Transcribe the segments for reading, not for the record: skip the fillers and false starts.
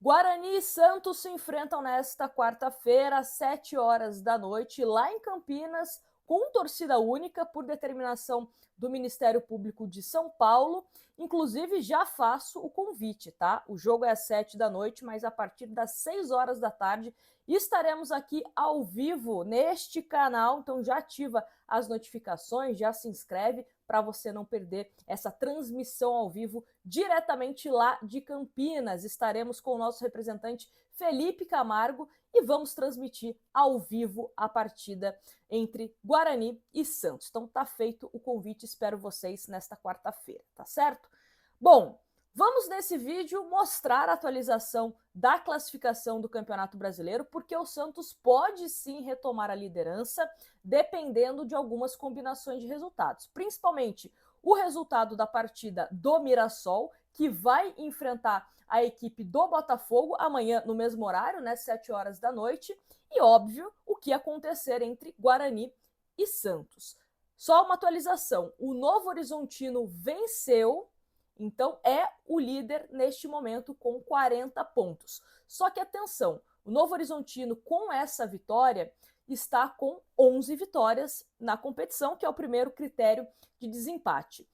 Guarani e Santos se enfrentam nesta quarta-feira, às 7 horas da noite, lá em Campinas, com torcida única, por determinação do Ministério Público de São Paulo. Inclusive, já faço o convite, tá? O jogo é às 7 da noite, mas a partir das 6 horas da tarde estaremos aqui ao vivo neste canal. Então já ativa as notificações, já se inscreve para você não perder essa transmissão ao vivo diretamente lá de Campinas. Estaremos com o nosso representante Felipe Camargo e vamos transmitir ao vivo a partida entre Guarani e Santos. Então tá feito o convite, espero vocês nesta quarta-feira, tá certo? Bom, vamos nesse vídeo mostrar a atualização da classificação do Campeonato Brasileiro, porque o Santos pode sim retomar a liderança, dependendo de algumas combinações de resultados, principalmente o resultado da partida do Mirassol, que vai enfrentar a equipe do Botafogo amanhã no mesmo horário, né, 7 horas da noite, e óbvio, o que acontecer entre Guarani e Santos. Só uma atualização, o Novo Horizontino venceu, então é o líder neste momento com 40 pontos. Só que atenção, o Novo Horizontino com essa vitória está com 11 vitórias na competição, que é o primeiro critério de desempate.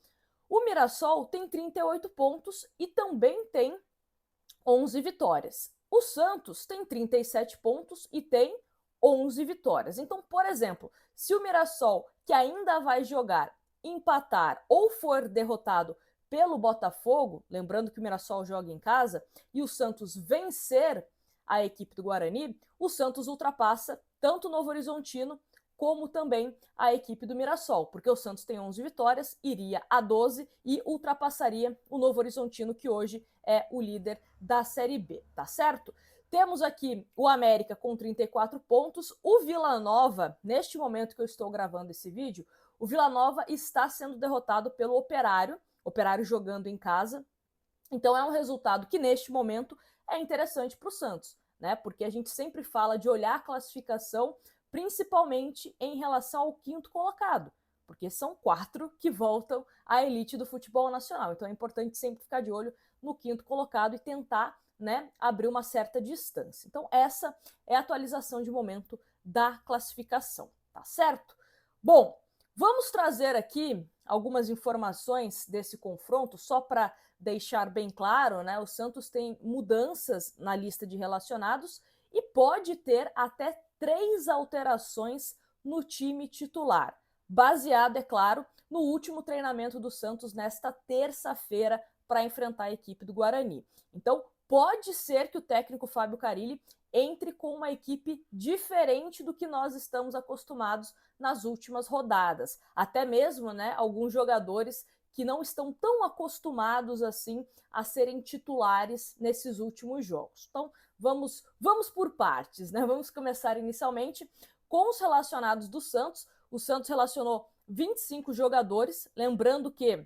O Mirassol tem 38 pontos e também tem 11 vitórias. O Santos tem 37 pontos e tem 11 vitórias. Então, por exemplo, se o Mirassol, que ainda vai jogar, empatar ou for derrotado pelo Botafogo, lembrando que o Mirassol joga em casa, e o Santos vencer a equipe do Guarani, o Santos ultrapassa tanto o Novo Horizontino como também a equipe do Mirassol, porque o Santos tem 11 vitórias, iria a 12 e ultrapassaria o Novo Horizontino, que hoje é o líder da Série B, tá certo? Temos aqui o América com 34 pontos, o Vila Nova, neste momento que eu estou gravando esse vídeo, o Vila Nova está sendo derrotado pelo Operário jogando em casa. Então é um resultado que neste momento é interessante para o Santos, né? Porque a gente sempre fala de olhar a classificação, principalmente em relação ao quinto colocado, porque são 4 que voltam à elite do futebol nacional. Então é importante sempre ficar de olho no quinto colocado e tentar, né, abrir uma certa distância. Então essa é a atualização de momento da classificação, tá certo? Bom, vamos trazer aqui algumas informações desse confronto, só para deixar bem claro, né? O Santos tem mudanças na lista de relacionados e pode ter até 3 alterações no time titular, baseado, é claro, no último treinamento do Santos nesta terça-feira para enfrentar a equipe do Guarani. Então, pode ser que o técnico Fábio Carille entre com uma equipe diferente do que nós estamos acostumados nas últimas rodadas. Até mesmo, né, alguns jogadores que não estão tão acostumados assim a serem titulares nesses últimos jogos. Então, vamos por partes, né? Vamos começar inicialmente com os relacionados do Santos. O Santos relacionou 25 jogadores, lembrando que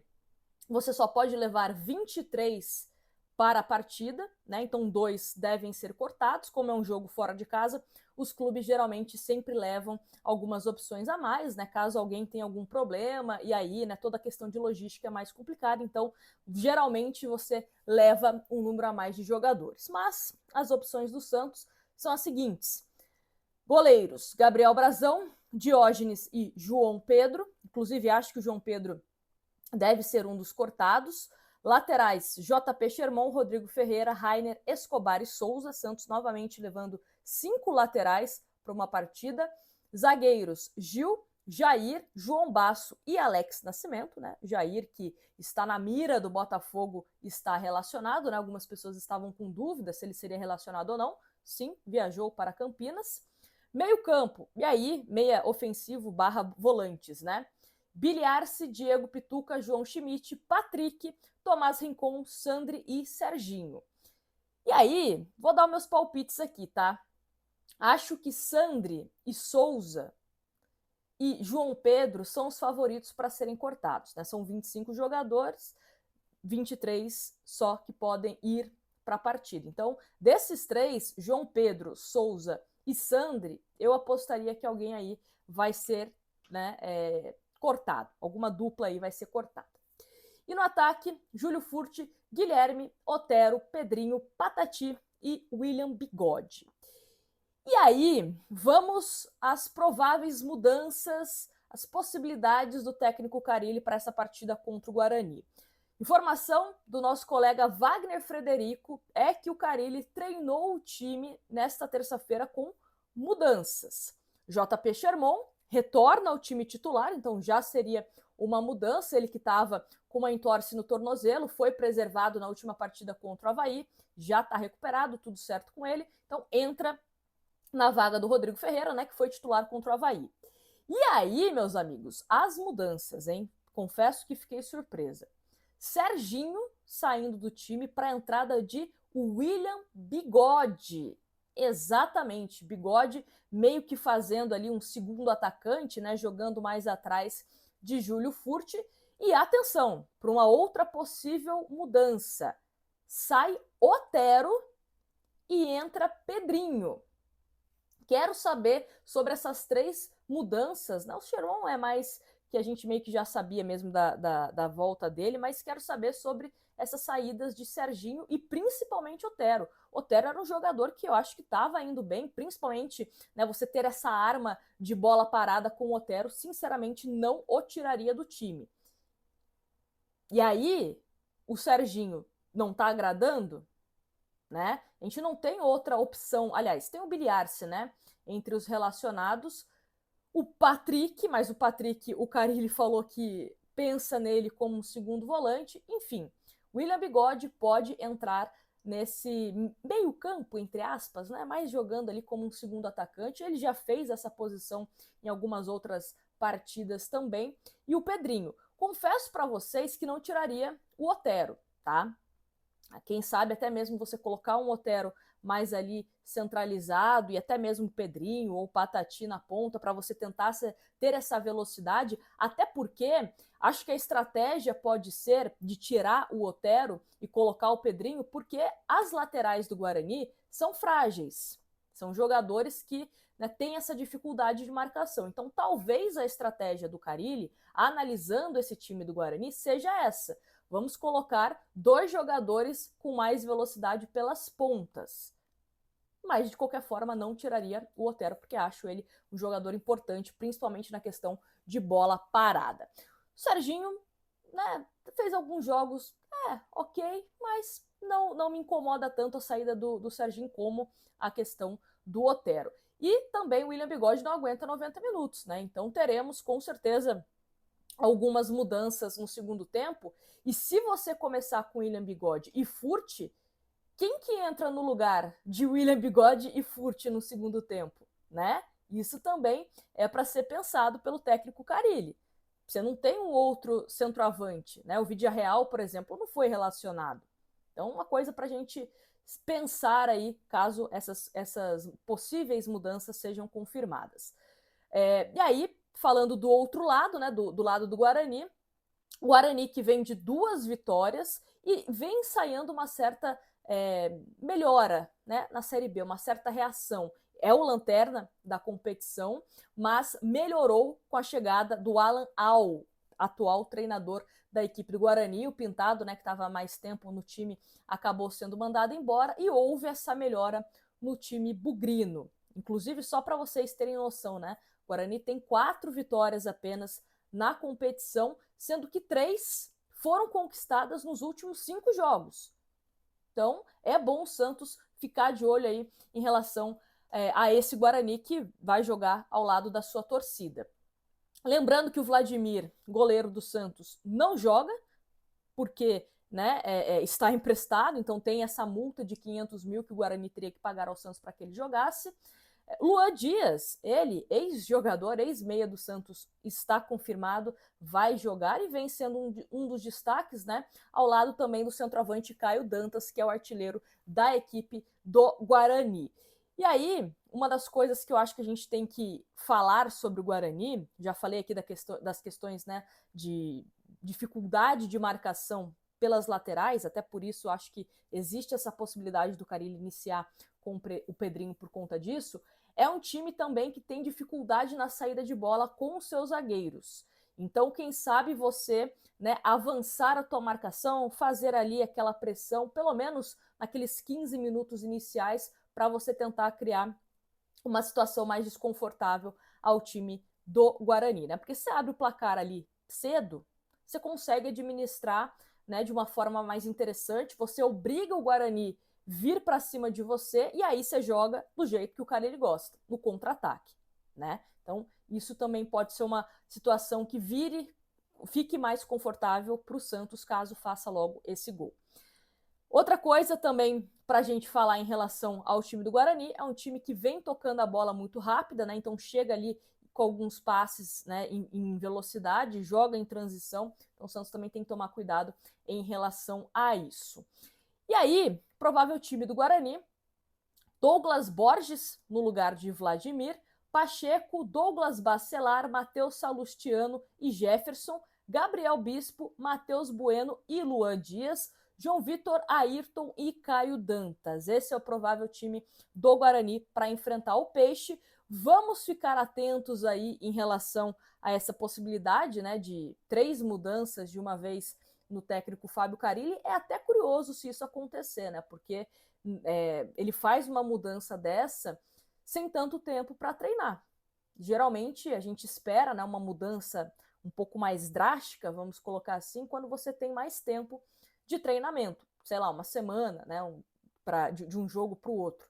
você só pode levar 23 para a partida, né? Então 2 devem ser cortados. Como é um jogo fora de casa, os clubes geralmente sempre levam algumas opções a mais, né? Caso alguém tenha algum problema, e aí, né, toda a questão de logística é mais complicada, então geralmente você leva um número a mais de jogadores. Mas as opções do Santos são as seguintes: goleiros, Gabriel Brazão, Diógenes e João Pedro. Inclusive acho que o João Pedro deve ser um dos cortados. Laterais, JP Sherman, Rodrigo Ferreira, Rainer, Escobar e Souza. Santos novamente levando 5 laterais para uma partida. Zagueiros, Gil, Jair, João Basso e Alex Nascimento, né? Jair, que está na mira do Botafogo, está relacionado, né? Algumas pessoas estavam com dúvida se ele seria relacionado ou não. Sim, viajou para Campinas. Meio campo, e aí, meia ofensivo / volantes, né? Biliarce, Diego Pituca, João Schmidt, Patrick, Tomás Rincon, Sandri e Serginho. E aí, vou dar meus palpites aqui, tá? Acho que Sandri e Souza e João Pedro são os favoritos para serem cortados, né? São 25 jogadores, 23 só que podem ir para a partida. Então, desses 3, João Pedro, Souza e Sandri, eu apostaria que alguém aí vai ser, né, cortado. Alguma dupla aí vai ser cortada. E no ataque, Júlio Furti, Guilherme, Otero, Pedrinho, Patati e William Bigode. E aí, vamos às prováveis mudanças, as possibilidades do técnico Carille para essa partida contra o Guarani. Informação do nosso colega Wagner Frederico é que o Carille treinou o time nesta terça-feira com mudanças. JP Sherman retorna ao time titular, então já seria uma mudança, ele que estava com uma entorse no tornozelo, foi preservado na última partida contra o Avaí, já está recuperado, tudo certo com ele, então entra na vaga do Rodrigo Ferreira, né, que foi titular contra o Avaí. E aí, meus amigos, as mudanças, hein? Confesso que fiquei surpresa. Serginho saindo do time para a entrada de William Bigode. Exatamente, Bigode meio que fazendo ali um segundo atacante, né, jogando mais atrás de Júlio Furti. E atenção, para uma outra possível mudança. Sai Otero e entra Pedrinho. Quero saber sobre essas 3 mudanças. O Sherman é mais que a gente meio que já sabia mesmo da volta dele, mas quero saber sobre essas saídas de Serginho e principalmente Otero. Otero era um jogador que eu acho que estava indo bem, principalmente, né, você ter essa arma de bola parada com o Otero, sinceramente não o tiraria do time. E aí, o Serginho não está agradando? Né? A gente não tem outra opção. Aliás, tem o Biliarce, né? Entre os relacionados. O Patrick, mas o Patrick, o Carille falou que pensa nele como um segundo volante. Enfim, William Bigode pode entrar nesse meio campo, entre aspas, né? Mas jogando ali como um segundo atacante. Ele já fez essa posição em algumas outras partidas também. E o Pedrinho. Confesso para vocês que não tiraria o Otero, tá? Quem sabe até mesmo você colocar um Otero mais ali centralizado e até mesmo Pedrinho ou Patati na ponta para você tentar ter essa velocidade, até porque acho que a estratégia pode ser de tirar o Otero e colocar o Pedrinho, porque as laterais do Guarani são frágeis, são jogadores que, né, têm essa dificuldade de marcação. Então talvez a estratégia do Carille, analisando esse time do Guarani, seja essa. Vamos colocar 2 jogadores com mais velocidade pelas pontas. Mas, de qualquer forma, não tiraria o Otero, porque acho ele um jogador importante, principalmente na questão de bola parada. O Serginho, né, fez alguns jogos, ok, mas não me incomoda tanto a saída do Serginho como a questão do Otero. E também o William Bigode não aguenta 90 minutos, né? Então teremos, com certeza, algumas mudanças no segundo tempo. E se você começar com William Bigode e Furti, quem que entra no lugar de William Bigode e Furti no segundo tempo, né? Isso também é para ser pensado pelo técnico Carille. Você não tem um outro centroavante, né? O Villarreal, por exemplo, não foi relacionado. Então, uma coisa para a gente pensar aí, caso essas possíveis mudanças sejam confirmadas. E aí, falando do outro lado, né, do lado do Guarani, o Guarani que vem de 2 vitórias e vem ensaiando uma certa melhora, né, na Série B, uma certa reação. É o lanterna da competição, mas melhorou com a chegada do Alan Al, atual treinador da equipe do Guarani. O Pintado, né, que estava há mais tempo no time, acabou sendo mandado embora e houve essa melhora no time bugrino. Inclusive, só para vocês terem noção, né, o Guarani tem 4 vitórias apenas na competição, sendo que 3 foram conquistadas nos últimos 5 jogos. Então, é bom o Santos ficar de olho aí em relação a esse Guarani que vai jogar ao lado da sua torcida. Lembrando que o Vladimir, goleiro do Santos, não joga, porque, né, está emprestado, então tem essa multa de 500 mil que o Guarani teria que pagar ao Santos para que ele jogasse. Luan Dias, ele, ex-jogador, ex-meia do Santos, está confirmado, vai jogar e vem sendo um dos destaques, né? Ao lado também do centroavante Caio Dantas, que é o artilheiro da equipe do Guarani. E aí, uma das coisas que eu acho que a gente tem que falar sobre o Guarani, já falei aqui das questões, né, de dificuldade de marcação pelas laterais, até por isso eu acho que existe essa possibilidade do Carille iniciar com o Pedrinho por conta disso. É um time também que tem dificuldade na saída de bola com os seus zagueiros. Então, quem sabe você, né, avançar a tua marcação, fazer ali aquela pressão, pelo menos naqueles 15 minutos iniciais, para você tentar criar uma situação mais desconfortável ao time do Guarani, né? Porque se você abre o placar ali cedo, você consegue administrar, né, de uma forma mais interessante, você obriga o Guarani vir para cima de você e aí você joga do jeito que o cara ele gosta, no contra-ataque, né? Então, isso também pode ser uma situação que fique mais confortável para o Santos caso faça logo esse gol. Outra coisa também para a gente falar em relação ao time do Guarani, é um time que vem tocando a bola muito rápida, né? Então chega ali com alguns passes, né, em velocidade, joga em transição. Então o Santos também tem que tomar cuidado em relação a isso. E aí, provável time do Guarani: Douglas Borges no lugar de Vladimir, Pacheco, Douglas Bacelar, Matheus Salustiano e Jefferson, Gabriel Bispo, Matheus Bueno e Luan Dias, João Vitor, Ayrton e Caio Dantas. Esse é o provável time do Guarani para enfrentar o Peixe. Vamos ficar atentos aí em relação a essa possibilidade, né, de 3 mudanças de uma vez no técnico Fábio Carille. É até curioso se isso acontecer, né, porque ele faz uma mudança dessa sem tanto tempo para treinar. Geralmente a gente espera, né, uma mudança um pouco mais drástica, vamos colocar assim, quando você tem mais tempo de treinamento, sei lá, uma semana, né, de um jogo para o outro.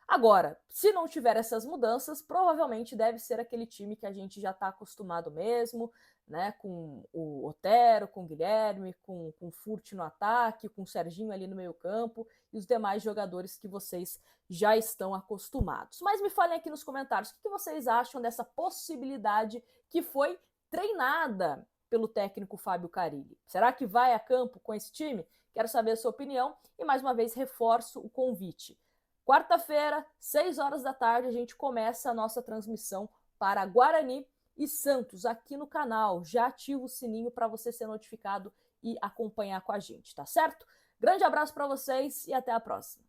Agora, se não tiver essas mudanças, provavelmente deve ser aquele time que a gente já está acostumado mesmo, né, com o Otero, com o Guilherme, com o Furt no ataque, com o Serginho ali no meio campo e os demais jogadores que vocês já estão acostumados. Mas me falem aqui nos comentários o que vocês acham dessa possibilidade que foi treinada pelo técnico Fábio Carille. Será que vai a campo com esse time? Quero saber a sua opinião e mais uma vez reforço o convite. Quarta-feira, 6 horas da tarde, a gente começa a nossa transmissão para Guarani e Santos aqui no canal. Já ativa o sininho para você ser notificado e acompanhar com a gente, tá certo? Grande abraço para vocês e até a próxima.